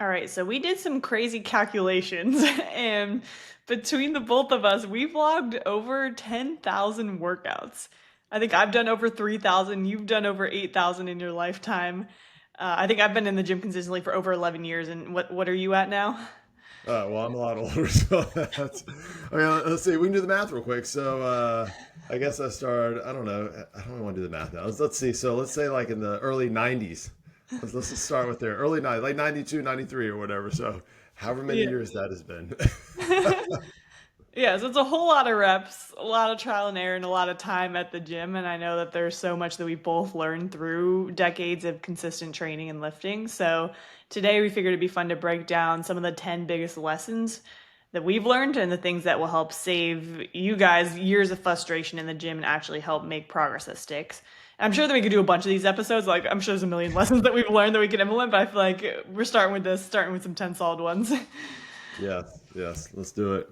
All right, so we did some crazy calculations, and between the both of us, we've logged over 10,000 workouts. I think I've done over 3,000. You've done over 8,000 in your lifetime. I think I've been in the gym consistently for over 11 years. And what are you at now? Well, I'm a lot older, so that's. I mean, let's see. We can do the math real quick. So, I guess I started. I don't know. I don't want to do the math now. Let's see. So, let's say like in the early '90s. Let's just start with there. Early '90s, like 92, 93, or whatever. So, however many Yeah. years that has been. Yeah, so it's a whole lot of reps, a lot of trial and error, and a lot of time at the gym. And I know that there's so much that we both learned through decades of consistent training and lifting. So today we figured it'd be fun to break down some of the 10 biggest lessons that we've learned and the things that will help save you guys years of frustration in the gym and actually help make progress that sticks. I'm sure that we could do a bunch of these episodes. Like, I'm sure there's a million lessons that we've learned that we can implement, but I feel like we're starting with this, starting with some 10 solid ones. Yes, yes. Let's do it.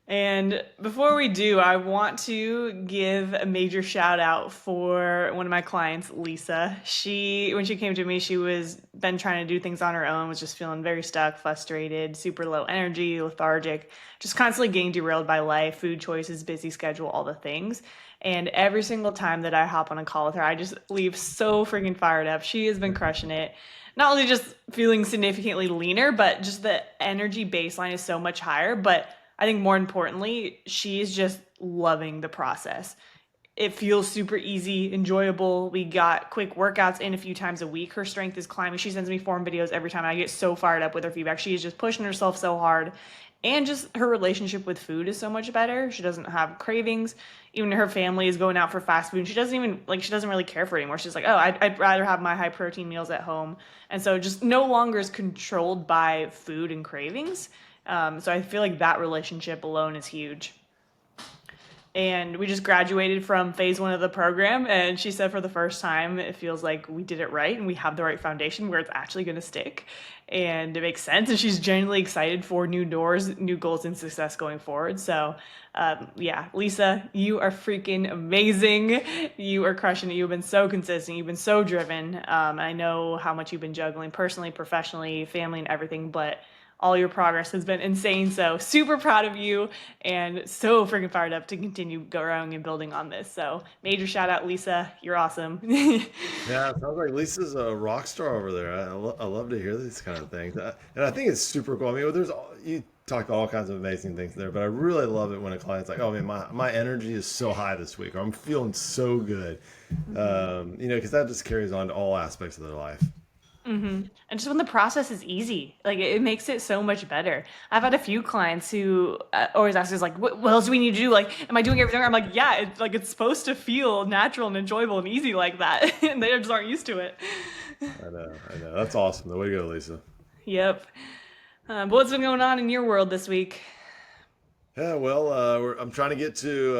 And before we do, I want to give a major shout out for one of my clients, Lisa. When she came to me, she was been trying to do things on her own, was just feeling very stuck, frustrated, super low energy, lethargic, just constantly getting derailed by life, food choices, busy schedule, all the things. And every single time that I hop on a call with her, I just leave so freaking fired up. She has been crushing it. Not only just feeling significantly leaner, but just the energy baseline is so much higher. But I think more importantly, she's just loving the process. It feels super easy, enjoyable. We got quick workouts in a few times a week. Her strength is climbing. She sends me form videos every time. I get so fired up with her feedback. She is just pushing herself so hard. And just her relationship with food is so much better. She doesn't have cravings. Even her family is going out for fast food. She doesn't even she doesn't really care for it anymore. She's like, oh, I'd rather have my high protein meals at home. And so just no longer is controlled by food and cravings. So I feel like that relationship alone is huge. And we just graduated from phase one of the program, and she said for the first time it feels like we did it right and we have the right foundation where it's actually going to stick and it makes sense, and she's genuinely excited for new doors, new goals, and success going forward. So yeah, Lisa, you are freaking amazing. You are crushing it. You've been so consistent, you've been so driven. I know how much you've been juggling personally, professionally, family, and everything, but all your progress has been insane. So super proud of you and so freaking fired up to continue growing and building on this. So major shout out, Lisa. You're awesome. Yeah, it sounds like Lisa's a rock star over there. I love to hear these kind of things, and I think it's super cool. I mean, you talk all kinds of amazing things there, but I really love it when a client's like, "Oh man, my energy is so high this week," or "I'm feeling so good," because that just carries on to all aspects of their life. And just when the process is easy, like it makes it so much better. I've had a few clients who always ask us like, what else do we need to do? Like, am I doing everything? I'm like, yeah, it's supposed to feel natural and enjoyable and easy like that. And they just aren't used to it. I know. That's awesome. The way to go, Lisa. Yep. But what's been going on in your world this week? Yeah, well, I'm trying to get to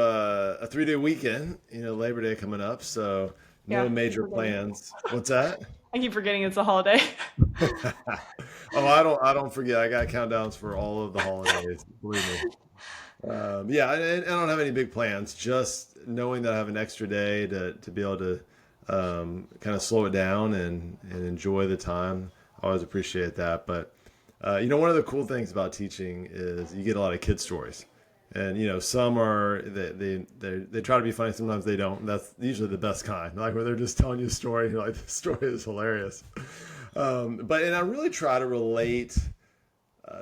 a 3-day weekend. Labor Day coming up, so no Yeah, I keep major forgetting. plans. What's that? I keep forgetting it's a holiday. Oh, I don't forget. I got countdowns for all of the holidays. Believe me. Yeah, and I don't have any big plans. Just knowing that I have an extra day to be able to kind of slow it down and enjoy the time. I always appreciate that. But one of the cool things about teaching is you get a lot of kid stories, and some are they try to be funny. Sometimes they don't. That's usually the best kind. Like where they're just telling you a story. You're like, this story is hilarious. And I really try to relate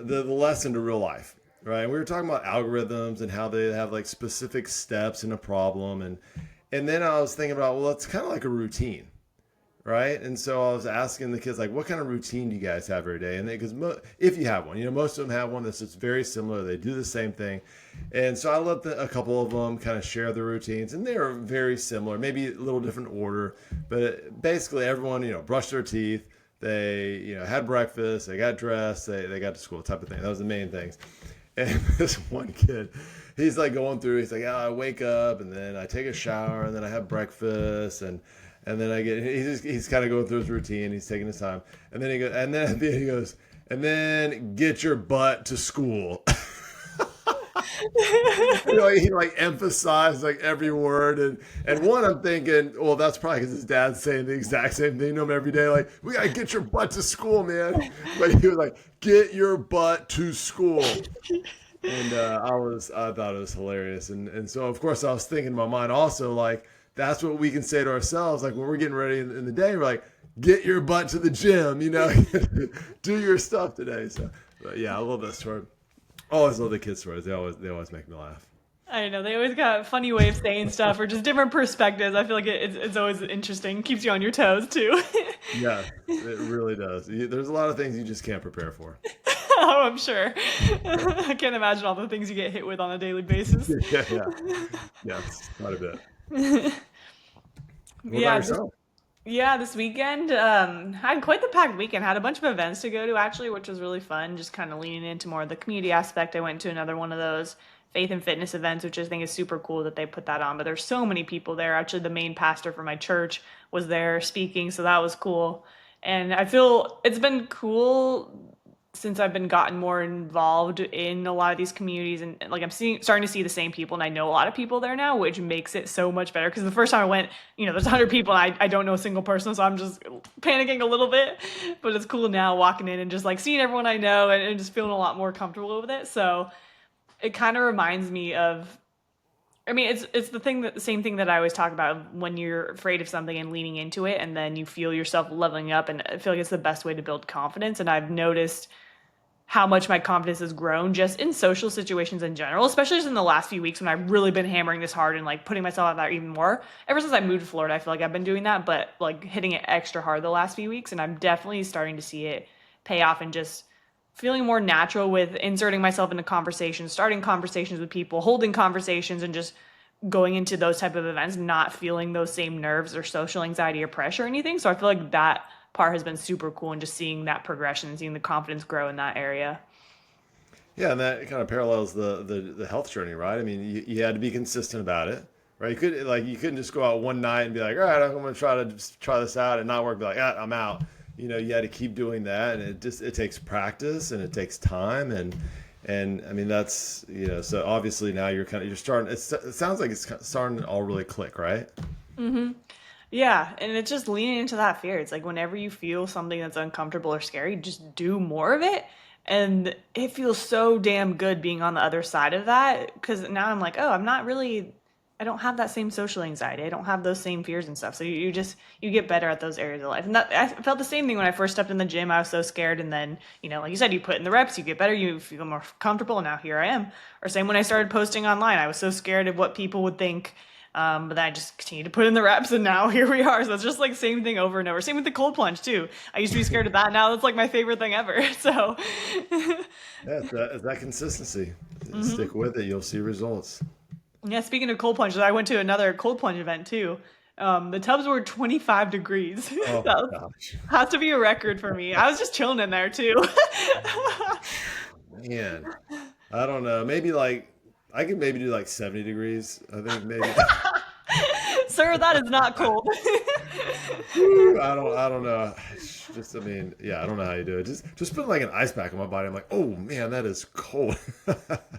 the lesson to real life, right? And we were talking about algorithms and how they have like specific steps in a problem, and then I was thinking about, well, it's kind of like a routine, right? And so I was asking the kids like, what kind of routine do you guys have every day? And because if you have one, most of them have one that's just very similar. They do the same thing, and so I let a couple of them kind of share their routines, and they are very similar, maybe a little different order, but basically everyone brushed their teeth. They, had breakfast, they got dressed, they got to school, type of thing. That was the main things. And this one kid, he's like going through, he's like, I wake up and then I take a shower and then I have breakfast and then he's kind of going through his routine. He's taking his time. And then at the end he goes, and then get your butt to school. He like emphasized like every word, and one I'm thinking, well, that's probably because his dad's saying the exact same thing to him every day. Like, we gotta get your butt to school, man. But he was like, get your butt to school. And I thought it was hilarious, and so of course I was thinking in my mind also like that's what we can say to ourselves like when we're getting ready in the day. We're like, get your butt to the gym, do your stuff today. So, but yeah, I love that story. Always love the kids stories. They always make me laugh. I know they always got funny way of saying stuff or just different perspectives. I feel like it's always interesting, keeps you on your toes too. Yeah, it really does. There's a lot of things you just can't prepare for. Oh, I'm sure. I can't imagine all the things you get hit with on a daily basis. Yeah, yeah, yes, quite a bit. What about Yeah, yourself? this weekend, had quite the packed weekend. Had a bunch of events to go to actually, which was really fun. Just kind of leaning into more of the community aspect. I went to another one of those faith and fitness events, which I think is super cool that they put that on. But there's so many people there. Actually, the main pastor for my church was there speaking, so that was cool. And I feel it's been cool since I've been gotten more involved in a lot of these communities and like I'm starting to see the same people and I know a lot of people there now, which makes it so much better. Because the first time I went, there's 100 people and I don't know a single person, so I'm just panicking a little bit. But it's cool now walking in and just like seeing everyone I know and just feeling a lot more comfortable with it. So it kind of reminds me of I mean, it's the same thing that I always talk about when you're afraid of something and leaning into it, and then you feel yourself leveling up, and I feel like it's the best way to build confidence. And I've noticed how much my confidence has grown just in social situations in general, especially just in the last few weeks when I've really been hammering this hard and like putting myself out there even more. Ever since I moved to Florida, I feel like I've been doing that, but like hitting it extra hard the last few weeks. And I'm definitely starting to see it pay off and just feeling more natural with inserting myself into conversations, starting conversations with people, holding conversations, and just going into those type of events, not feeling those same nerves or social anxiety or pressure or anything. So I feel like that part has been super cool and just seeing that progression and seeing the confidence grow in that area. Yeah, and that kind of parallels the health journey, right? I mean, you had to be consistent about it, right? You couldn't just go out one night and be like, all right, I'm going to try to just try this out and not work. Be like, I'm out. You had to keep doing that, and it takes practice and it takes time, and I mean that's so obviously now you're starting. It sounds like it's starting to all really click, right? Yeah, and it's just leaning into that fear. It's like whenever you feel something that's uncomfortable or scary, just do more of it. And it feels so damn good being on the other side of that because now I'm like, oh, I don't have that same social anxiety. I don't have those same fears and stuff. So you get better at those areas of life. And I felt the same thing when I first stepped in the gym. I was so scared. And then, like you said, you put in the reps, you get better, you feel more comfortable. And now here I am. Or same when I started posting online. I was so scared of what people would think. But then I just continued to put in the reps, and now here we are. So it's just like same thing over and over. Same with the cold plunge too. I used to be scared of that. Now that's like my favorite thing ever. So, Yeah, it's that consistency. mhm. Stick with it, you'll see results. Yeah. Speaking of cold plunges, I went to another cold plunge event too. The tubs were 25 degrees. Oh my That gosh, has to be a record for me. I was just chilling in there too. man, I don't know. Maybe like I could maybe do like 70 degrees. I think maybe. Sir, that is not cold. Woo, I don't know. Just I mean, yeah, I don't know how you do it. Just put like an ice pack on my body. I'm like, oh man, that is cold.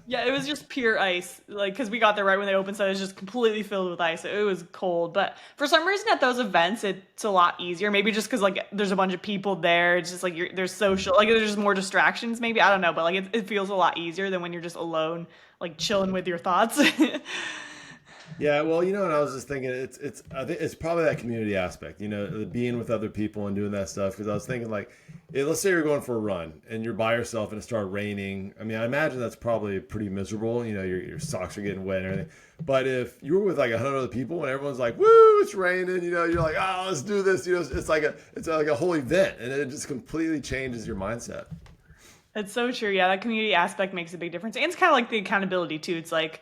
Yeah, it was just pure ice. Like, because we got there right when they opened, so it was just completely filled with ice. It was cold. But for some reason, at those events, it's a lot easier. Maybe just because, like, there's a bunch of people there. It's just like there's social, like, there's just more distractions, maybe. I don't know. But, like, it feels a lot easier than when you're just alone, like, chilling with your thoughts. Yeah, well, and I was just thinking, it's I think it's probably that community aspect, the being with other people and doing that stuff. Because I was thinking, like, let's say you're going for a run and you're by yourself and it started raining. I mean, I imagine that's probably pretty miserable. Your socks are getting wet and everything. But if you were with like 100 other people and everyone's like, "Woo, it's raining," you're like, "Oh, let's do this." It's like a whole event, and it just completely changes your mindset. It's so true. Yeah, that community aspect makes a big difference. And it's kind of like the accountability, too. It's like,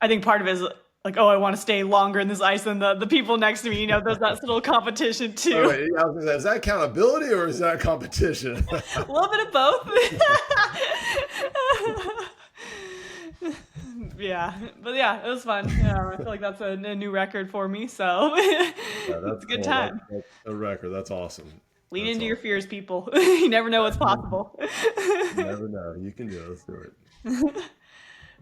I think part of it is like, oh, I want to stay longer in this ice than the people next to me. There's that little competition, Oh too. wait, I was gonna say, is that accountability or is that competition? A little bit of both. Yeah, but yeah, it was fun. Yeah, I feel like that's a new record for me, so Yeah, it's that's a good cool. time. That's a record. That's awesome. Lean That's into your awesome. fears, people. You never know what's possible. You never know. You can do it. Let's do it.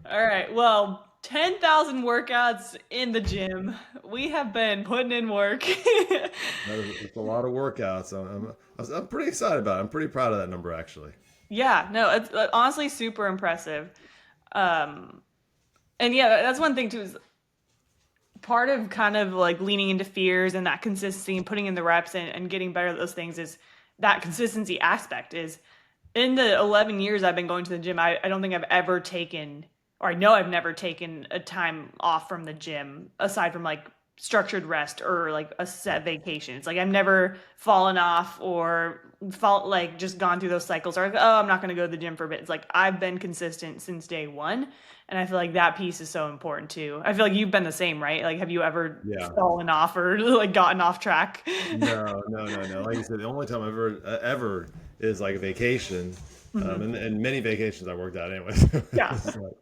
All right. Well, 10,000 workouts in the gym. We have been putting in work. That's a lot of workouts. I'm pretty excited about it. I'm pretty proud of that number, actually. Yeah, no, it's honestly super impressive. Um, and yeah, that's one thing too is part of kind of like leaning into fears and that consistency and putting in the reps and getting better at those things is that consistency aspect is in the 11 years I've been going to the gym, I don't think I've ever taken, or I know I've never taken a time off from the gym aside from like structured rest or like a set vacation. It's like I've never fallen off or felt like just gone through those cycles or like, oh, I'm not going to go to the gym for a bit. It's like I've been consistent since day one. And I feel like that piece is so important too. I feel like you've been the same, right? Like, have you ever Yeah. fallen off or like gotten off track? No, no, no, no. Like you said, the only time I've ever is like a vacation, Hmm. and many vacations I worked out anyway. Yeah. It's like,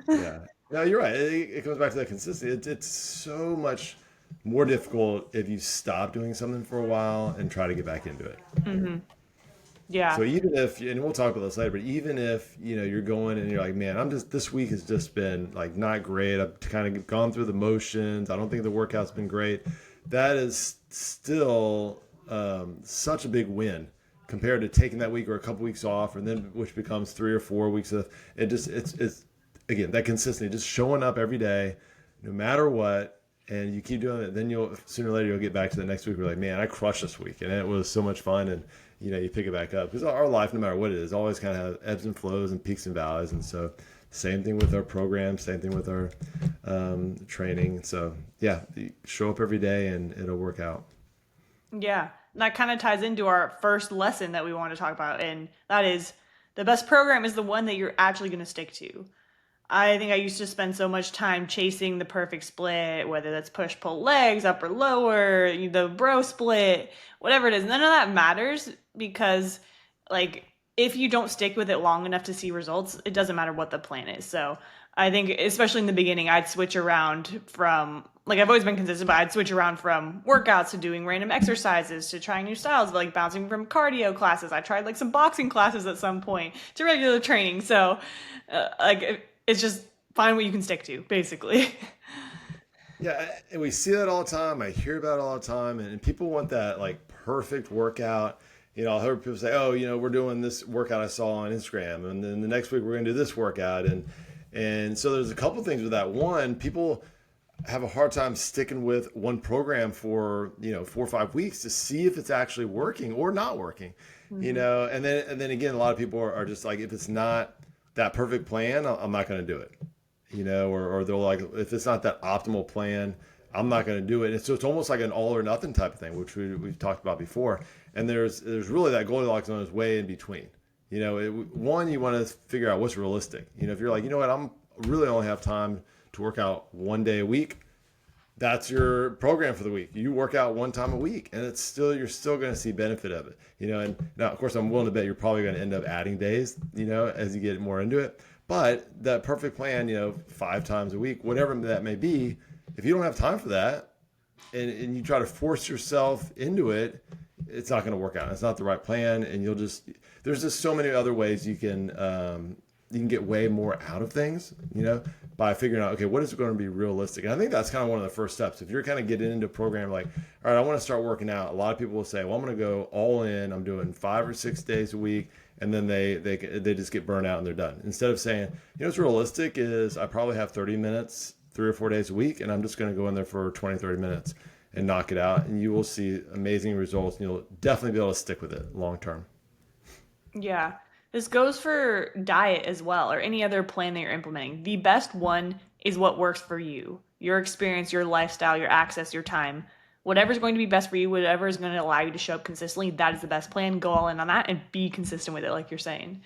yeah. No, you're right. It comes back to that consistency. It's so much more difficult if you stop doing something for a while and try to get back into it. Hmm. Yeah. So even if, and we'll talk about this later, but even if, you're going and you're like, man, this week has just been like not great. I've kind of gone through the motions. I don't think the workout's been great. That is still such a big win compared to taking that week or a couple weeks off, and then which becomes 3 or 4 weeks of it. It's again that consistency, just showing up every day, no matter what, and you keep doing it. Then you'll sooner or later you'll get back to the next week. You're like, man, I crushed this week, and it was so much fun, and you pick it back up because our life, no matter what it is, always kind of has ebbs and flows and peaks and valleys, and so same thing with our program, same thing with our training. So yeah, you show up every day and it'll work out. Yeah. And that kind of ties into our first lesson that we want to talk about. And that is the best program is the one that you're actually going to stick to. I think I used to spend so much time chasing the perfect split, whether that's push pull legs, upper lower, the bro split, whatever it is. None of that matters because, like, if you don't stick with it long enough to see results, it doesn't matter what the plan is. So I think, especially in the beginning, I'd switch around from, like, I've always been consistent, but I'd switch around from workouts to doing random exercises to trying new styles, like bouncing from cardio classes. I tried, like, some boxing classes at some point to regular training. So, it's just find what you can stick to, basically. Yeah, and we see that all the time. I hear about it all the time, and people want that like perfect workout. I'll hear people say, "Oh, we're doing this workout I saw on Instagram, and then the next week we're going to do this workout." And so there's a couple things with that. One, people have a hard time sticking with one program for 4 or 5 weeks to see if it's actually working or not working. Hmm. And then again, a lot of people are just like, if it's not that perfect plan, I'm not going to do it. Or they'll like, if it's not that optimal plan, I'm not going to do it. And so it's almost like an all or nothing type of thing, which we've talked about before. And there's really that Goldilocks zone is way in between. One, you want to figure out what's realistic. If you're like, what, I'm really only have time to work out 1 day a week, that's your program for the week. You work out one time a week, and you're still going to see benefit of it. And now, of course, I'm willing to bet you're probably going to end up adding days, as you get more into it. But that perfect plan, 5 times a week, whatever that may be, if you don't have time for that, and you try to force yourself into it, it's not going to work out. It's not the right plan, and there's just so many other ways you can get way more out of things, by figuring out, okay, what is going to be realistic? And I think that's kind of one of the first steps. If you're kind of getting into a program like, all right, I want to start working out. A lot of people will say, well, I'm going to go all in. I'm doing 5 or 6 days a week. And then they just get burnt out and they're done. Instead of saying, what's realistic is I probably have 30 minutes, 3 or 4 days a week, and I'm just going to go in there for 20, 30 minutes and knock it out. And you will see amazing results, and you'll definitely be able to stick with it long term. Yeah. This goes for diet as well, or any other plan that you're implementing. The best one is what works for you, your experience, your lifestyle, your access, your time. Whatever's going to be best for you, whatever is going to allow you to show up consistently, that is the best plan. Go all in on that and be consistent with it, like you're saying.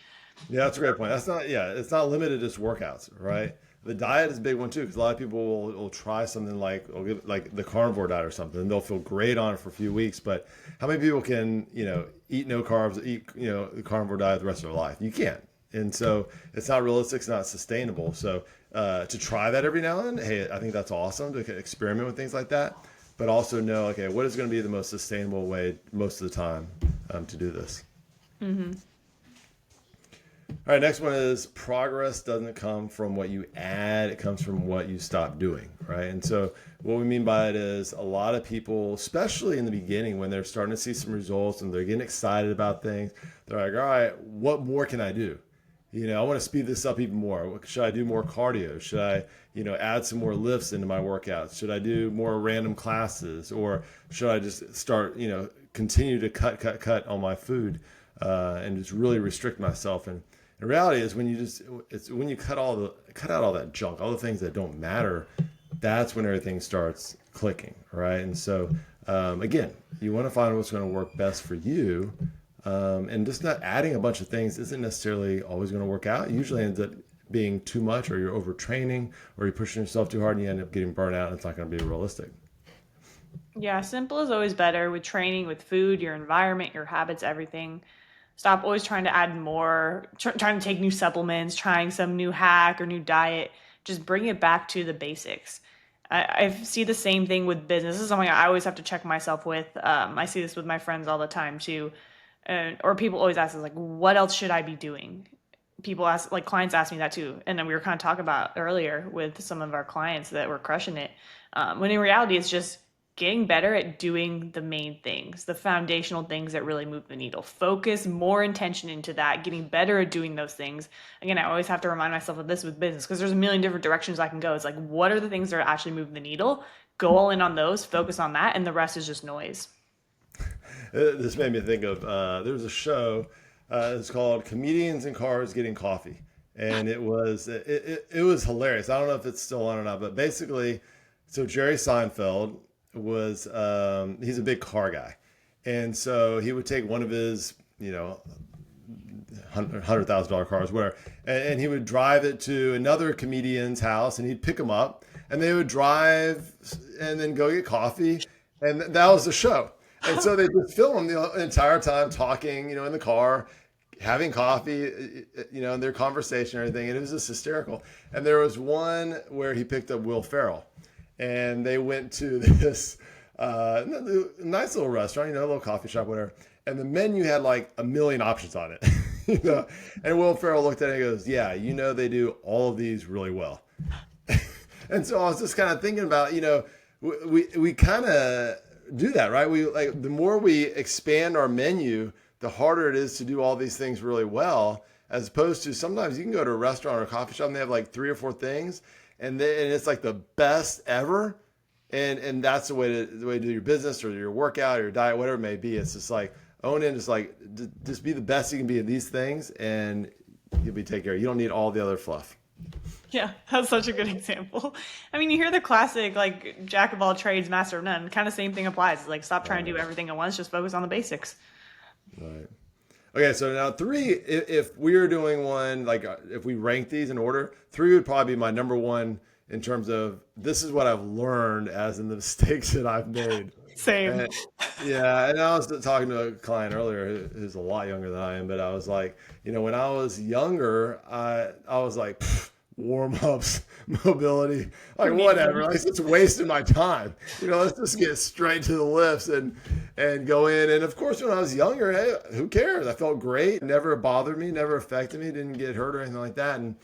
Yeah, that's a great point. It's not limited to just workouts, right? The diet is a big one too, because a lot of people will try something like the carnivore diet or something, and they'll feel great on it for a few weeks. But how many people can eat no carbs, eat the carnivore diet the rest of their life? You can't, and so it's not realistic. It's not sustainable. So to try that every now and then, hey, I think that's awesome to experiment with things like that. But also know, okay, what is going to be the most sustainable way most of the time to do this? Hmm. All right, next one is progress doesn't come from what you add, it comes from what you stop doing, right? And so, what we mean by it is a lot of people, especially in the beginning when they're starting to see some results and they're getting excited about things, they're like, all right, what more can I do? I want to speed this up even more. Should I do more cardio? Should I, add some more lifts into my workouts? Should I do more random classes? Or should I just start, continue to cut on my food and just really restrict myself? And the reality is it's when you cut out all that junk, all the things that don't matter, that's when everything starts clicking, right? And so, again, you want to find what's going to work best for you. And just not adding a bunch of things isn't necessarily always going to work out. It usually ends up being too much, or you're overtraining, or you're pushing yourself too hard and you end up getting burnt out and it's not going to be realistic. Yeah, simple is always better with training, with food, your environment, your habits, everything. Stop always trying to add more, trying to take new supplements, trying some new hack or new diet. Just bring it back to the basics. I see the same thing with business. This is something I always have to check myself with. I see this with my friends all the time too. Or people always ask us, like, what else should I be doing? People ask, like, clients ask me that too. And then we were kind of talking about earlier with some of our clients that were crushing it. When in reality, it's just getting better at doing the main things, the foundational things that really move the needle. Focus more intention into that, getting better at doing those things. Again, I always have to remind myself of this with business because there's a million different directions I can go. It's like, what are the things that are actually moving the needle? Go all in on those, focus on that, and the rest is just noise. This made me think of there was a show. It's called Comedians in Cars Getting Coffee, and it was hilarious. I don't know if it's still on or not, but basically, so Jerry Seinfeld was he's a big car guy, and so he would take one of his $100,000 cars, whatever, and he would drive it to another comedian's house, and he'd pick them up, and they would drive and then go get coffee, and that was the show. And so they just film him the entire time talking, in the car, having coffee, in their conversation and everything. And it was just hysterical. And there was one where he picked up Will Ferrell, and they went to this nice little restaurant, a little coffee shop, whatever. And the menu had like a million options on it, And Will Ferrell looked at it and goes, "Yeah, they do all of these really well." And so I was just kind of thinking about, we kind of do that, right? We like the more we expand our menu, the harder it is to do all these things really well, as opposed to sometimes you can go to a restaurant or a coffee shop and they have like three or four things and it's like the best ever. And that's the way to do your business or your workout or your diet, whatever it may be. It's just like own in, just be the best you can be at these things and you'll be taken care of. You don't need all the other fluff. Yeah, that's such a good example. I mean, you hear the classic, like, jack of all trades, master of none. Kind of same thing applies. It's like, stop trying to do Right. everything at once, just focus on the basics. Right. Okay, so now three, if we were doing one, like if we rank these in order, three would probably be my number one in terms of this is what I've learned as in the mistakes that I've made. Same. And yeah, and I was talking to a client earlier who's a lot younger than I am, but I was like, when I was younger, I was like, warm ups, mobility, like Me whatever. too. Like it's wasting my time. Let's just get straight to the lifts and go in. And of course, when I was younger, hey, who cares? I felt great. Never bothered me, never affected me, didn't get hurt or anything like that. And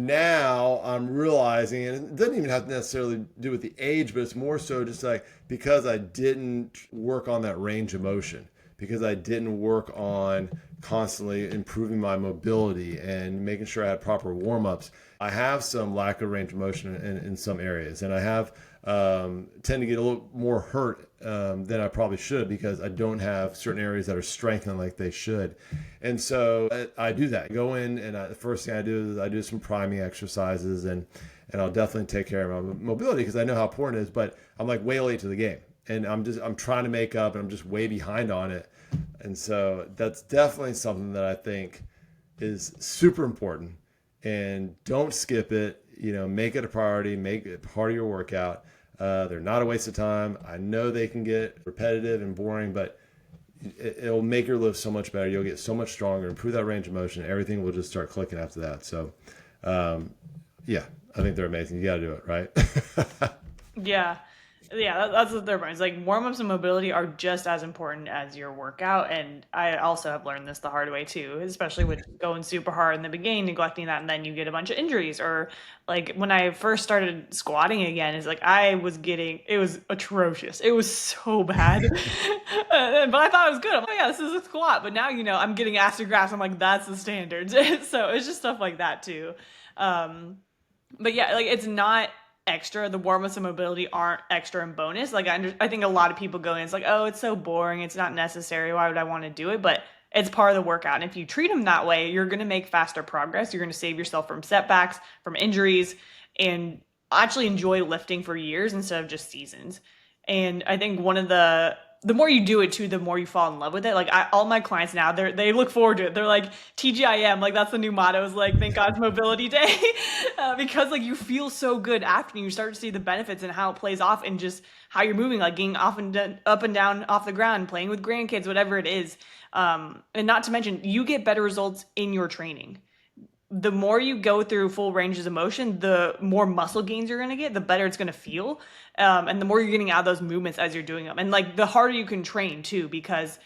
now I'm realizing, and it doesn't even have to necessarily do with the age, but it's more so just like because I didn't work on that range of motion, because I didn't work on constantly improving my mobility and making sure I had proper warm ups. I have some lack of range of motion in some areas, and I have tend to get a little more hurt than I probably should because I don't have certain areas that are strengthened like they should. And so I do that. Go in, and the first thing I do is I do some priming exercises, and I'll definitely take care of my mobility because I know how important it is. But I'm like way late to the game, and I'm trying to make up, and I'm just way behind on it. And so that's definitely something that I think is super important. And don't skip it. Make it a priority. Make it part of your workout. They're not a waste of time. I know they can get repetitive and boring, but it'll make your lift so much better. You'll get so much stronger, improve that range of motion. Everything will just start clicking after that. So, yeah, I think they're amazing. You got to do it, right? Yeah. Yeah, that's the third point. It's like warm ups and mobility are just as important as your workout. And I also have learned this the hard way too, especially with going super hard in the beginning, neglecting that, and then you get a bunch of injuries. Or like when I first started squatting again, it's like I was getting, it was atrocious. It was so bad. But I thought it was good. I'm like, yeah, this is a squat. But now, I'm getting acid grafts. I'm like, that's the standard. So it's just stuff like that too. Um, but yeah, like it's not extra. The warm-ups and mobility aren't extra and bonus. Like I think a lot of people go in, it's like, oh, it's so boring, it's not necessary, why would I want to do it? But it's part of the workout, and if you treat them that way, you're going to make faster progress. You're going to save yourself from setbacks, from injuries, and actually enjoy lifting for years instead of just seasons. And I think one of the more you do it too, the more you fall in love with it. Like all my clients now, they look forward to it. They're like TGIM, like that's the new motto. Is like thank God it's Mobility Day, because like you feel so good after, and you start to see the benefits and how it plays off, and just how you're moving, like getting up and down off the ground, playing with grandkids, whatever it is. And not to mention, you get better results in your training. The more you go through full ranges of motion, the more muscle gains you're going to get, the better it's going to feel. And the more you're getting out of those movements as you're doing them. And like the harder you can train too, because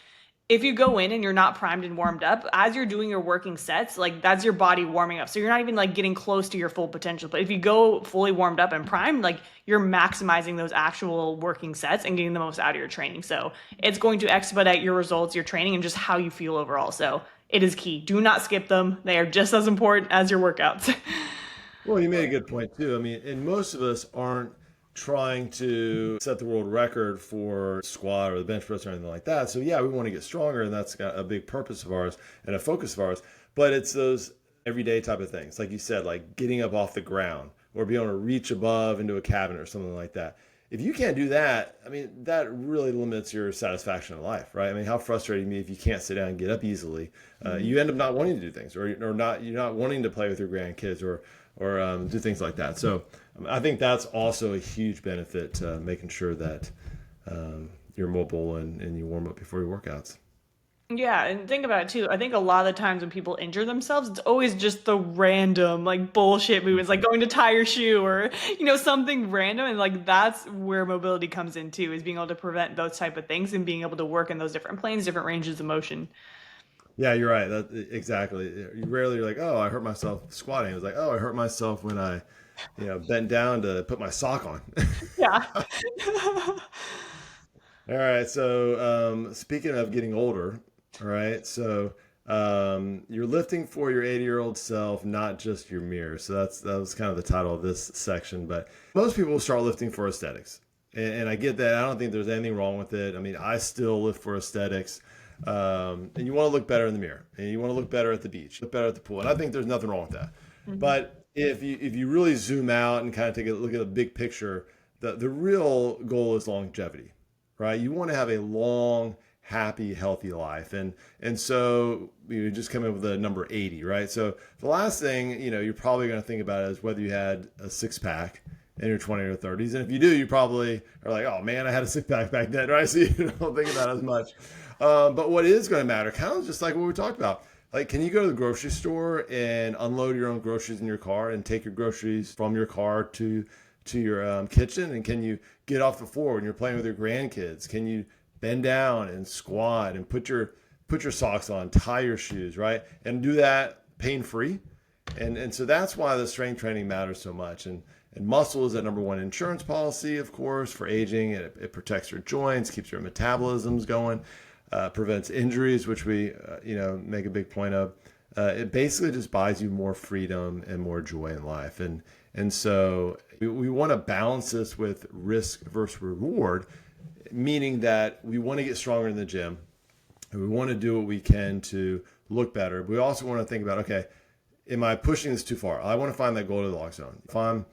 if you go in and you're not primed and warmed up, as you're doing your working sets, like that's your body warming up. So you're not even like getting close to your full potential. But if you go fully warmed up and primed, like you're maximizing those actual working sets and getting the most out of your training. So it's going to expedite your results, your training, and just how you feel overall. So it is key. Do not skip them. They are just as important as your workouts. Well, you made a good point too. I mean, and most of us aren't trying to set the world record for squat or the bench press or anything like that. So yeah, we want to get stronger, and that's got a big purpose of ours and a focus of ours. But it's those everyday type of things, like you said, like getting up off the ground or being able to reach above into a cabinet or something like that. If you can't do that, I mean, that really limits your satisfaction in life, right? I mean, how frustrating me if you can't sit down and get up easily. You end up not wanting to do things, or not you're not wanting to play with your grandkids or do things like that. So I think that's also a huge benefit to making sure that you're mobile and you warm up before your workouts. Yeah, and think about it too. I think a lot of the times when people injure themselves, it's always just the random, like bullshit movements, like going to tie your shoe or, something random. And like that's where mobility comes in too, is being able to prevent those type of things and being able to work in those different planes, different ranges of motion. Yeah, you're right. That exactly. You rarely are like, oh, I hurt myself squatting. It was like, oh, I hurt myself when I, bent down to put my sock on. Yeah. All right. So speaking of getting older, all right. So you're lifting for your 80-year-old self, not just your mirror. So that was kind of the title of this section. But most people will start lifting for aesthetics, and I get that. I don't think there's anything wrong with it. I mean, I still lift for aesthetics. And you want to look better in the mirror, and you want to look better at the beach, look better at the pool, and I think there's nothing wrong with that. Mhm. But if you really zoom out and kind of take a look at the big picture, the real goal is longevity, right? You want to have a long, happy, healthy life, and so you just come in with the number 80, right? So the last thing you're probably going to think about is whether you had a six pack in your 20s or 30s, and if you do, you probably are like, oh man, I had a six pack back then, right? So you don't think about it as much. But what is going to matter, kind of just like what we talked about, like, can you go to the grocery store and unload your own groceries in your car and take your groceries from your car to your kitchen? And can you get off the floor when you're playing with your grandkids? Can you bend down and squat and put your socks on, tie your shoes, right, and do that pain free? And so that's why the strength training matters so much. And muscle is that number one insurance policy, of course, for aging. It protects your joints, keeps your metabolisms going, prevents injuries, which we make a big point of. It basically just buys you more freedom and more joy in life. And so we want to balance this with risk versus reward, meaning that we want to get stronger in the gym, and we want to do what we can to look better. But we also want to think about, okay, am I pushing this too far? I want to find that Goldilocks zone. If I'm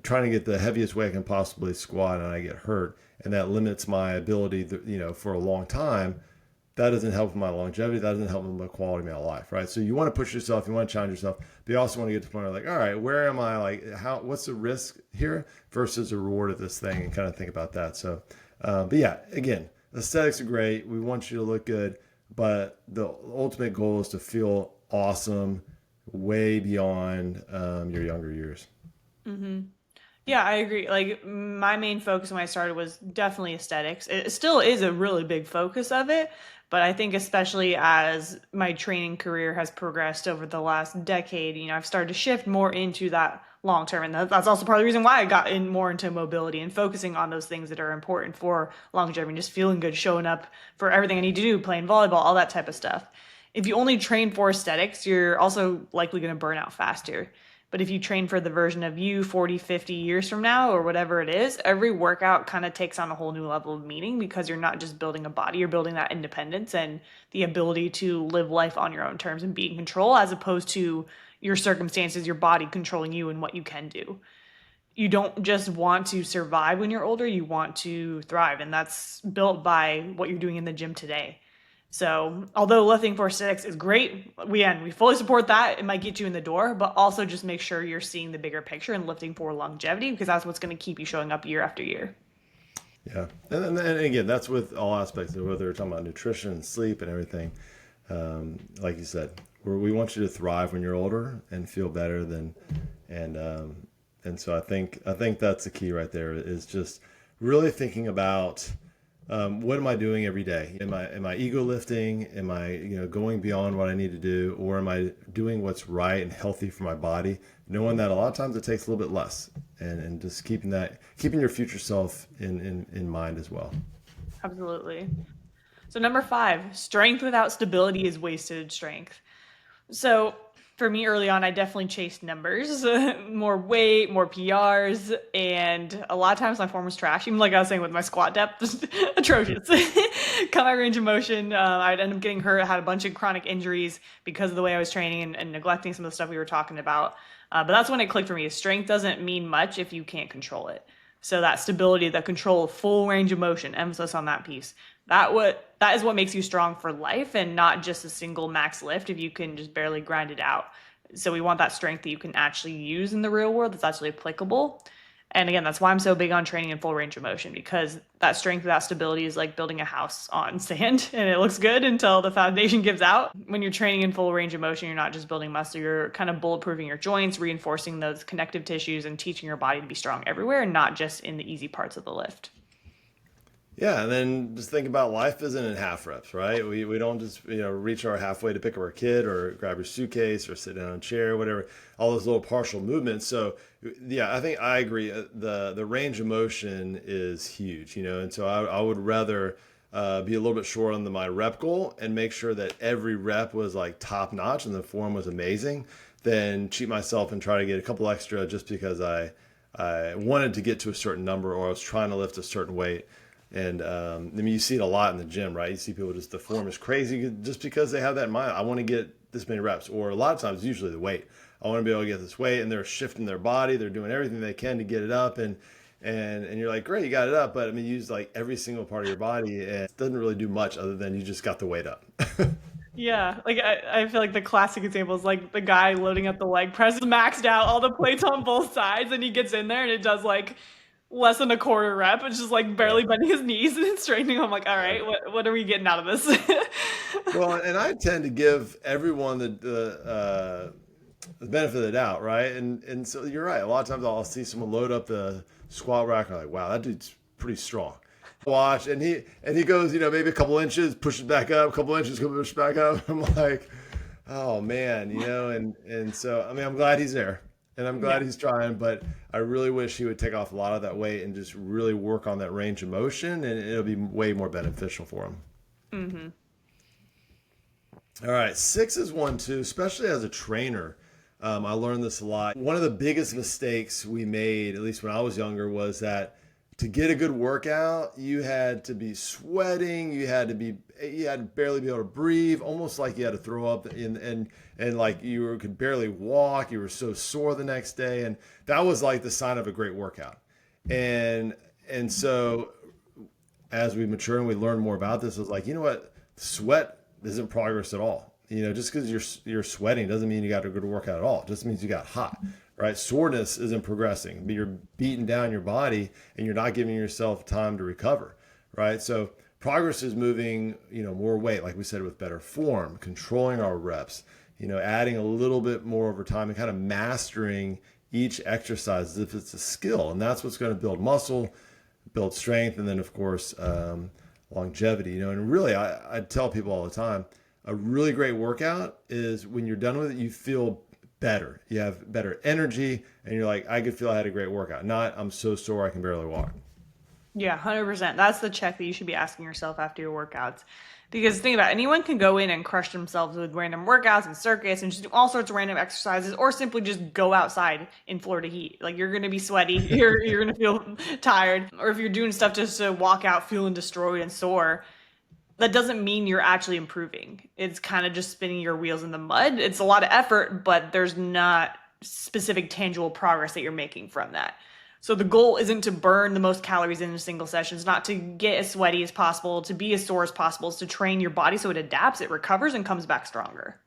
trying to get the heaviest weight I can possibly squat and I get hurt, and that limits my ability, for a long time, that doesn't help with my longevity. That doesn't help with my quality of my life, right? So you want to push yourself, you want to challenge yourself, but you also want to get to the point where like, all right, where am I? Like, what's the risk here versus the reward of this thing, and kind of think about that. So, but yeah, again, aesthetics are great. We want you to look good, but the ultimate goal is to feel awesome way beyond your younger years. Mhm. Yeah, I agree. Like my main focus when I started was definitely aesthetics. It still is a really big focus of it, but I think especially as my training career has progressed over the last decade, I've started to shift more into that long term, and that's also part of the reason why I got in more into mobility and focusing on those things that are important for longevity, and just feeling good, showing up for everything I need to do, playing volleyball, all that type of stuff. If you only train for aesthetics, you're also likely going to burn out faster. But if you train for the version of you 40, 50 years from now, or whatever it is, every workout kind of takes on a whole new level of meaning because you're not just building a body, you're building that independence and the ability to live life on your own terms and be in control, as opposed to your circumstances, your body controlling you and what you can do. You don't just want to survive when you're older, you want to thrive. And that's built by what you're doing in the gym today. So, although lifting for aesthetics is great, we fully support that. It might get you in the door, but also just make sure you're seeing the bigger picture and lifting for longevity because that's what's going to keep you showing up year after year. Yeah, and again, that's with all aspects of whether we're talking about nutrition and sleep and everything. Like you said, we want you to thrive when you're older and feel better than, and so I think that's the key right there is just really thinking about what am I doing every day? Am I ego lifting? Am I going beyond what I need to do, or am I doing what's right and healthy for my body? Knowing that a lot of times it takes a little bit less, and just keeping your future self in mind as well. Absolutely. So, number five, strength without stability is wasted strength. So for me early on, I definitely chased numbers, more weight, more PRs, and a lot of times my form was trash. Even like I was saying with my squat depth, just atrocious. Cut my range of motion. I'd end up getting hurt. I had a bunch of chronic injuries because of the way I was training and neglecting some of the stuff we were talking about. But that's when it clicked for me. Strength doesn't mean much if you can't control it. So that stability, that control of full range of motion, emphasis on that piece. That is what makes you strong for life and not just a single max lift if you can just barely grind it out. So we want that strength that you can actually use in the real world that's actually applicable. And again, that's why I'm so big on training in full range of motion because that strength, that stability is like building a house on sand and it looks good until the foundation gives out. When you're training in full range of motion, you're not just building muscle, you're kind of bulletproofing your joints, reinforcing those connective tissues, and teaching your body to be strong everywhere and not just in the easy parts of the lift. Yeah, and then just think about life isn't in half reps, right? We don't just reach our halfway to pick up our kid or grab your suitcase or sit down in a chair, whatever. All those little partial movements. So yeah, I think I agree. The range of motion is huge, and so I would rather be a little bit short on my rep goal and make sure that every rep was like top notch and the form was amazing, than cheat myself and try to get a couple extra just because I wanted to get to a certain number or I was trying to lift a certain weight. And I mean, you see it a lot in the gym, right? You see people just the form is crazy just because they have that in mind. I want to get this many reps, or a lot of times, usually the weight. I want to be able to get this weight, and they're shifting their body. They're doing everything they can to get it up, and you're like, great, you got it up, but I mean, you use like every single part of your body, and it doesn't really do much other than you just got the weight up. Yeah, like I feel like the classic example is like the guy loading up the leg press, maxed out all the plates on both sides, and he gets in there and it does like less than a quarter rep. It's just like Yeah. barely bending his knees and straightening. I'm like, all Yeah. right, what are we getting out of this? Well, and I tend to give everyone the benefit of the doubt, right? And so you're right. A lot of times I'll see someone load up the squat rack and I'm like, wow, that dude's pretty strong. Watch, and he goes, maybe a couple inches, pushes back up, a couple inches, pushes back up. I'm like, oh man, and so I mean, I'm glad he's there, and I'm Yeah. glad he's trying, but I really wish he would take off a lot of that weight and just really work on that range of motion, and it'll be way more beneficial for him. Hmm. All right, six is one too, especially as a trainer. I learned this a lot. One of the biggest mistakes we made, at least when I was younger, was that to get a good workout, you had to be sweating, you had to barely be able to breathe, almost like you had to throw up, and like could barely walk. You were so sore the next day, and that was like the sign of a great workout. And and so as we mature and we learn more about this, it's like, you know what, sweat isn't progress at all. Just because you're sweating doesn't mean you got a good workout at all. It just means you got hot, right? Soreness isn't progressing, but you're beating down your body and you're not giving yourself time to recover, right? So progress is moving, more weight, like we said, with better form, controlling our reps, adding a little bit more over time and kind of mastering each exercise as if it's a skill, and that's what's going to build muscle, build strength, and then of course longevity. And really, I tell people all the time, a really great workout is when you're done with it, you feel better. You have better energy, and you're like, I could feel I had a great workout. Not I'm so sore I can barely walk. Yeah, 100%. That's the check that you should be asking yourself after your workouts. Because think about it, anyone can go in and crush themselves with random workouts and circuits and just do all sorts of random exercises or simply just go outside in Florida heat. Like you're going to be sweaty, you're going to feel tired, or if you're doing stuff just to walk out feeling destroyed and sore, that doesn't mean you're actually improving. It's kind of just spinning your wheels in the mud. It's a lot of effort, but there's not specific tangible progress that you're making from that. So the goal isn't to burn the most calories in a single session. It's not to get as sweaty as possible, to be as sore as possible. It's to train your body so it adapts, it recovers, and comes back stronger.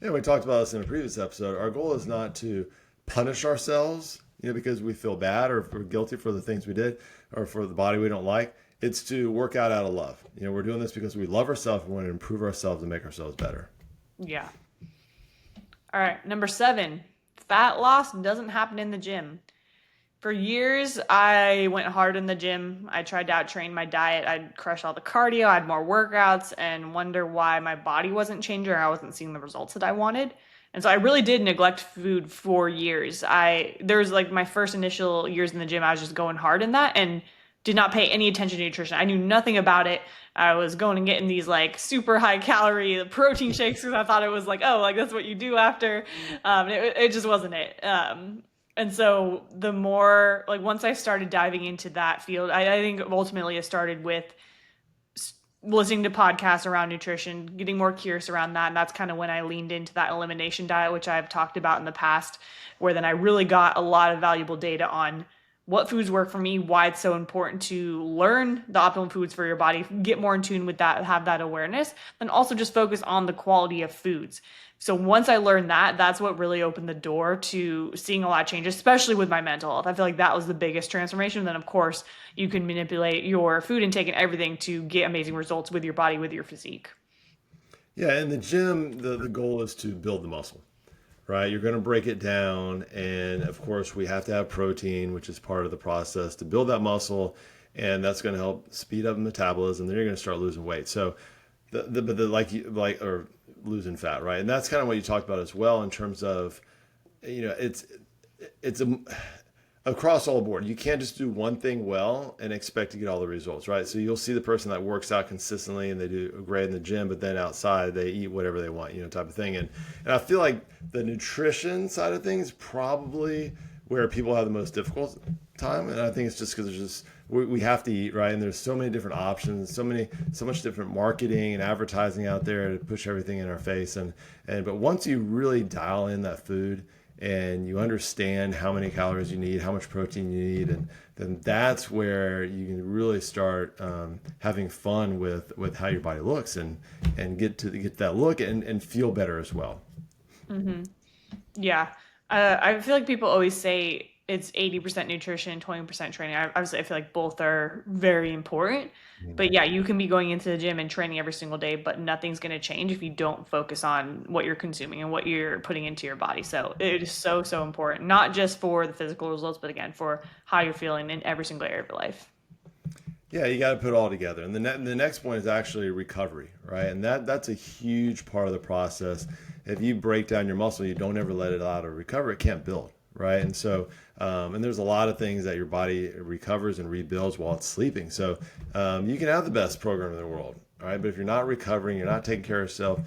Yeah, we talked about this in a previous episode. Our goal is not to punish ourselves, because we feel bad or we're guilty for the things we did or for the body we don't like. It's to work out of love. We're doing this because we love ourselves and want to improve ourselves and make ourselves better. Yeah. All right. Number 7, fat loss doesn't happen in the gym. For years, I went hard in the gym. I tried to outtrain my diet. I'd crush all the cardio, I had more workouts, and wonder why my body wasn't changing or I wasn't seeing the results that I wanted. And so I really did neglect food for years. There was like my first initial years in the gym, I was just going hard in that and did not pay any attention to nutrition. I knew nothing about it. I was going and getting these like super high calorie protein shakes because I thought it was like, oh, like that's what you do after. It just wasn't it. And so the more like once I started diving into that field, I think ultimately it started with listening to podcasts around nutrition, getting more curious around that. And that's kind of when I leaned into that elimination diet, which I've talked about in the past, where then I really got a lot of valuable data on what foods work for me, why it's so important to learn the optimal foods for your body, get more in tune with that, have that awareness, and also just focus on the quality of foods. So once I learned that, that's what really opened the door to seeing a lot of change, especially with my mental health. I feel like that was the biggest transformation. And then, of course, you can manipulate your food intake and everything to get amazing results with your body, with your physique. Yeah, in the gym, the goal is to build the muscle, right? You're going to break it down. And of course, we have to have protein, which is part of the process to build that muscle. And that's going to help speed up metabolism. Then you're going to start losing weight. So, or losing fat, right? And that's kind of what you talked about as well in terms of, it's across all board. You can't just do one thing well and expect to get all the results, right? So you'll see the person that works out consistently and they do great in the gym, but then outside they eat whatever they want, type of thing. And I feel like the nutrition side of things probably where people have the most difficult time. And I think it's just because we have to eat, right? And there's so many different options, so much different marketing and advertising out there to push everything in our face. But once you really dial in that food and you understand how many calories you need, how much protein you need, and then that's where you can really start having fun with how your body looks and get that look and feel better as well. Mm-hmm. Yeah. I feel like people always say it's 80% nutrition, 20% training. Obviously, I feel like both are very important. But yeah, you can be going into the gym and training every single day, but nothing's going to change if you don't focus on what you're consuming and what you're putting into your body. So it is so, so important, not just for the physical results, but again, for how you're feeling in every single area of your life. Yeah, you got to put it all together. And the next point is actually recovery, right? And that's a huge part of the process. If you break down your muscle, you don't ever let it out of recover, it can't build, right? And so, and there's a lot of things that your body recovers and rebuilds while it's sleeping. So you can have the best program in the world, all right? But if you're not recovering, you're not taking care of yourself,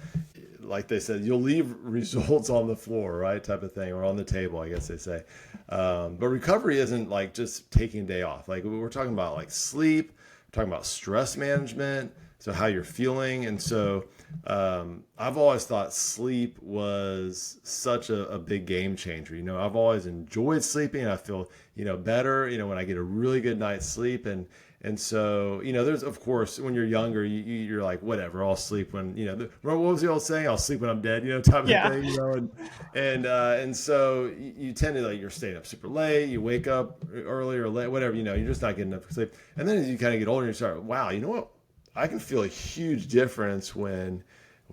like they said, you'll leave results on the floor, right? Type of thing, or on the table, I guess they say. But recovery isn't like just taking a day off. Like we're talking about like sleep, we're talking about stress management, so how you're feeling. And so I've always thought sleep was such a big game changer. I've always enjoyed sleeping. I feel, better, when I get a really good night's sleep. And so, there's, of course, when you're younger, you're like, whatever, I'll sleep when, what was the old saying? I'll sleep when I'm dead, type of Yeah. thing, and so you tend to you're staying up super late, you wake up early or late, whatever, you're just not getting enough sleep. And then as you kind of get older, you start, wow, you know what? I can feel a huge difference when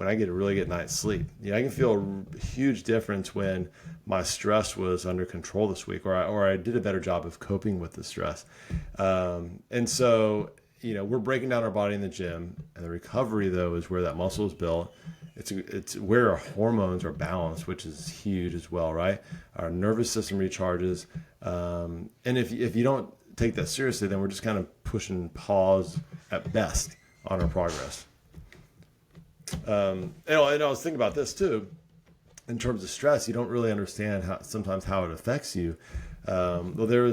when I get a really good night's sleep. I can feel a huge difference when my stress was under control this week, or I did a better job of coping with the stress. And so, we're breaking down our body in the gym, and the recovery though is where that muscle is built. It's where our hormones are balanced, which is huge as well, right? Our nervous system recharges, and if you don't take that seriously, then we're just kind of pushing pause at best on our progress. And I was thinking about this too. In terms of stress, you don't really understand sometimes how it affects you. Well,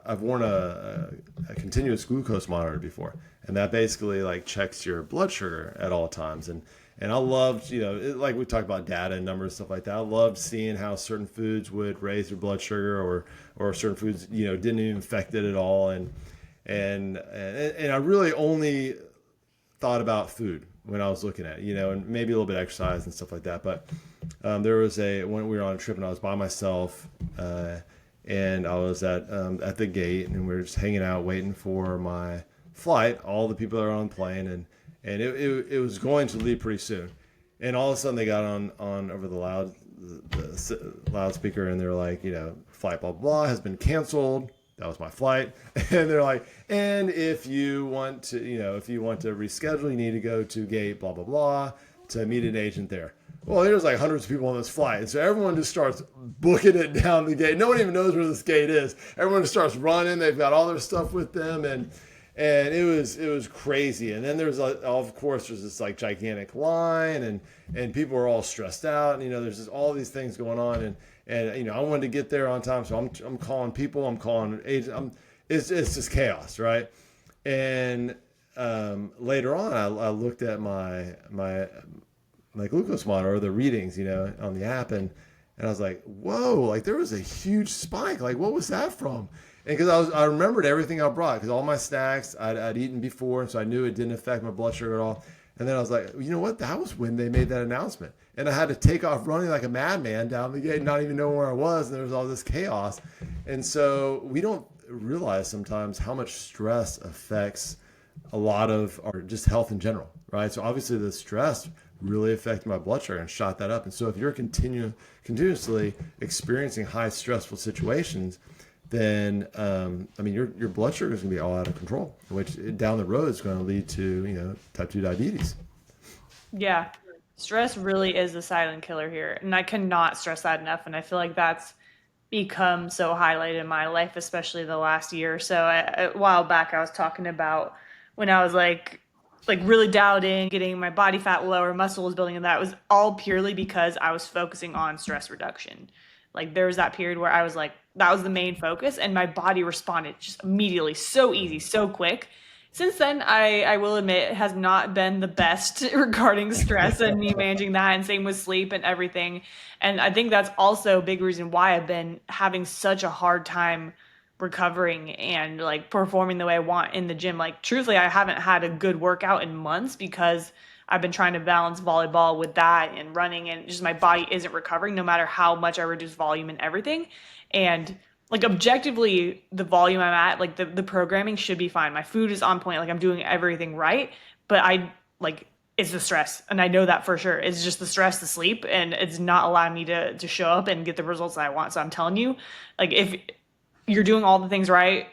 I've worn a continuous glucose monitor before, and that basically like checks your blood sugar at all times. And I loved, like we talked about data and numbers and stuff like that. I loved seeing how certain foods would raise your blood sugar, or certain foods, didn't even affect it at all. And I really only thought about food when I was looking at it, and maybe a little bit of exercise and stuff like that. But there was when we were on a trip and I was by myself, and I was at the gate, and we were just hanging out waiting for my flight. All the people that are on the plane, and it was going to leave pretty soon. And all of a sudden they got on over the loudspeaker, and they're like, flight blah blah has been canceled. That was my flight. And they're like, and if you want to reschedule, you need to go to gate blah blah blah to meet an agent there. Well, there's like hundreds of people on this flight, and so everyone just starts booking it down the gate. No one even knows where this gate is. Everyone just starts running. They've got all their stuff with them, and it was crazy. And then there's of course there's this like gigantic line, and people are all stressed out, and there's just all these things going on, and I wanted to get there on time, so I'm calling people, I'm calling agents. It's just chaos, right? And later on, I looked at my glucose monitor, the readings, on the app, and I was like, whoa, like there was a huge spike. Like, what was that from? And because I remembered everything I brought, because all my snacks I'd eaten before, and so I knew it didn't affect my blood sugar at all. And then I was like, you know what? That was when they made that announcement. And I had to take off running like a madman down the gate, not even knowing where I was, and there was all this chaos. And so we don't realize sometimes how much stress affects a lot of our just health in general, right? So obviously the stress really affected my blood sugar and shot that up. And so if you're continuously experiencing high stressful situations, then your blood sugar is going to be all out of control, which down the road is going to lead to type 2 diabetes. Yeah. Stress really is the silent killer here. And I cannot stress that enough. And I feel like that's become so highlighted in my life, especially the last year or so. A while back, I was talking about when I was like really dialed in, getting my body fat lower, muscle was building, and that was all purely because I was focusing on stress reduction. Like there was that period where I was like, that was the main focus, and my body responded just immediately, so easy, so quick. Since then, I will admit it has not been the best regarding stress and me managing that, and same with sleep and everything. And I think that's also a big reason why I've been having such a hard time recovering and like performing the way I want in the gym. Like truthfully, I haven't had a good workout in months because I've been trying to balance volleyball with that and running, and just my body isn't recovering no matter how much I reduce volume and everything. And like objectively, the volume I'm at, like the programming should be fine. My food is on point, like I'm doing everything right, but it's the stress, and I know that for sure. It's just the stress, the sleep, and it's not allowing me to show up and get the results that I want. So I'm telling you, like if you're doing all the things right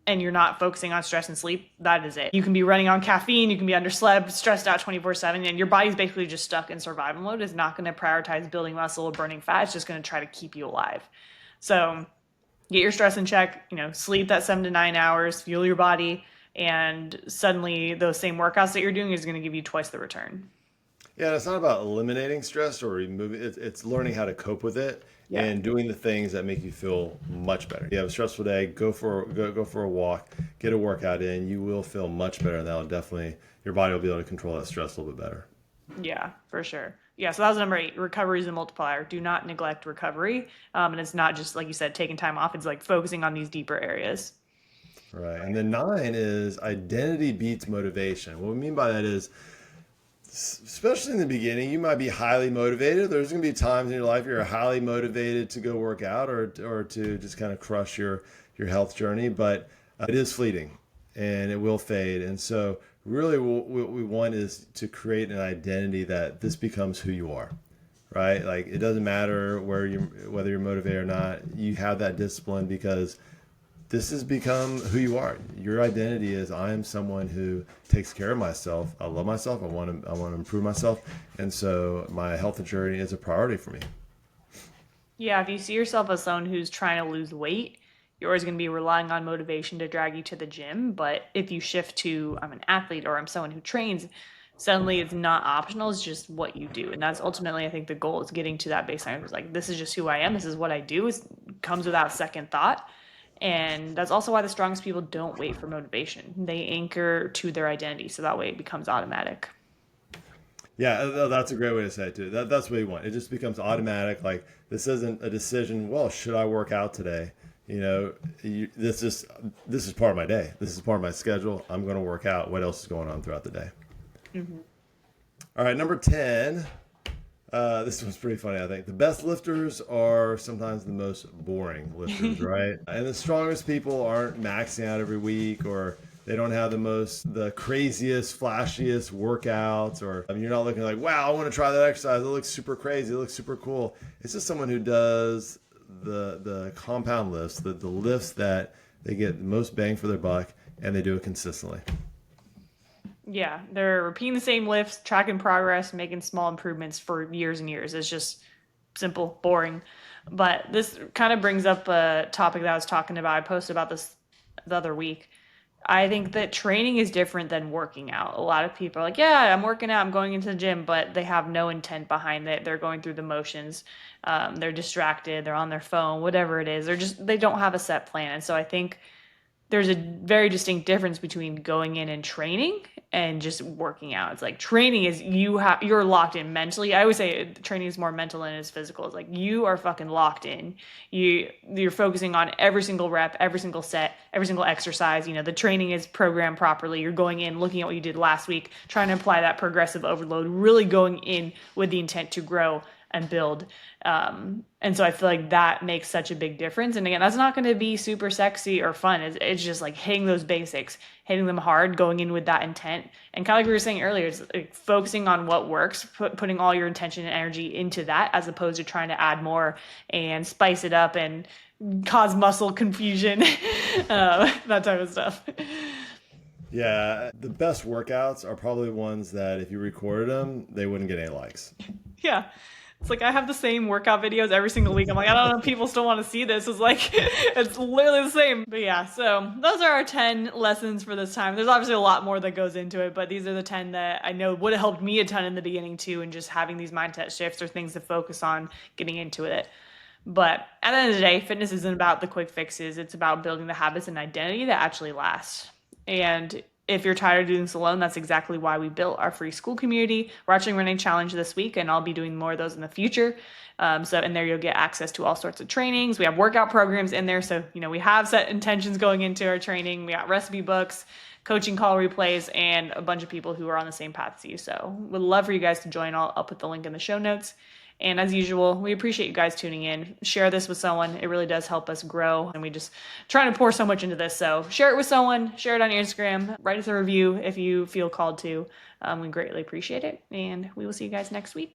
and you're not focusing on stress and sleep, that is it. You can be running on caffeine, you can be underslept, stressed out 24/7, and your body's basically just stuck in survival mode. It's not going to prioritize building muscle or burning fat. It's just going to try to keep you alive. So get your stress in check, sleep that 7 to 9 hours, fuel your body, and suddenly those same workouts that you're doing is going to give you twice the return. Yeah, and it's not about eliminating stress or removing it. It's learning how to cope with it Yeah. and doing the things that make you feel much better. You have a stressful day, go for a walk, get a workout in. You will feel much better, and that'll definitely your body will be able to control that stress a little bit better. Yeah, for sure. Yeah, so that was number 8. Recovery is a multiplier. Do not neglect recovery. And it's not just, like you said, taking time off. It's like focusing on these deeper areas. Right. And then 9 is identity beats motivation. What we mean by that is, especially in the beginning, you might be highly motivated. There's going to be times in your life you're highly motivated to go work out or to just kind of crush your health journey, but it is fleeting and it will fade. And so really what we want is to create an identity that this becomes who you are, right? Like it doesn't matter whether you're motivated or not. You have that discipline because this has become who you are. Your identity is I am someone who takes care of myself. I love myself. I want to improve myself, and so my health journey is a priority for me. Yeah, if you see yourself as someone who's trying to lose weight, you're always going to be relying on motivation to drag you to the gym. But if you shift to, I'm an athlete or I'm someone who trains, suddenly it's not optional, it's just what you do. And that's ultimately, I think, the goal is getting to that baseline. It's like, this is just who I am, this is what I do, it comes without second thought. And that's also why the strongest people don't wait for motivation. They anchor to their identity. So that way it becomes automatic. Yeah, that's a great way to say it too. That's what you want. It just becomes automatic. Like this isn't a decision. Well, should I work out today? This is part of my day. This is part of my schedule. I'm going to work out. What else is going on throughout the day? Hmm. All right, number 10. This one's pretty funny, I think. The best lifters are sometimes the most boring lifters, right? And the strongest people aren't maxing out every week, or they don't have the craziest, flashiest workouts, or I mean, you're not looking like, wow, I want to try that exercise. It looks super crazy. It looks super cool. It's just someone who does the compound lifts, the lifts that they get the most bang for their buck, and they do it consistently. Yeah, they're repeating the same lifts, tracking progress, making small improvements for years and years. It's just simple, boring. But this kind of brings up a topic that I was talking about. I posted about this the other week. I think that training is different than working out. A lot of people are like, yeah, I'm working out, I'm going into the gym, but they have no intent behind it. They're going through the motions. They're distracted, they're on their phone, whatever it is. They don't have a set plan. And so I think there's a very distinct difference between going in and training and just working out. It's like training is you're locked in mentally. I always say training is more mental than it is physical. It's like you are fucking locked in. You're focusing on every single rep, every single set, every single exercise. The training is programmed properly. You're going in, looking at what you did last week, trying to apply that progressive overload, really going in with the intent to grow and build. And so I feel like that makes such a big difference. And again, that's not going to be super sexy or fun. It's just like hitting those basics, hitting them hard, going in with that intent. And kind of like we were saying earlier, it's like focusing on what works, putting all your intention and energy into that, as opposed to trying to add more and spice it up and cause muscle confusion, that type of stuff. Yeah, the best workouts are probably ones that if you recorded them, they wouldn't get any likes. Yeah. It's like I have the same workout videos every single week. I'm like, I don't know if people still want to see this. It's like it's literally the same. But yeah, so those are our 10 lessons for this time. There's obviously a lot more that goes into it, but these are the 10 that I know would have helped me a ton in the beginning too, and just having these mindset shifts or things to focus on getting into it. But at the end of the day, fitness isn't about the quick fixes. It's about building the habits and identity that actually last. And if you're tired of doing this alone, that's exactly why we built our free school community. We're actually running a challenge this week, and I'll be doing more of those in the future. So in there, you'll get access to all sorts of trainings. We have workout programs in there. So, we have set intentions going into our training. We got recipe books, coaching call replays, and a bunch of people who are on the same path as you. So would love for you guys to join. I'll put the link in the show notes. And as usual, we appreciate you guys tuning in. Share this with someone. It really does help us grow. And we just trying to pour so much into this. So share it with someone, share it on your Instagram, write us a review if you feel called to. We greatly appreciate it. And we will see you guys next week.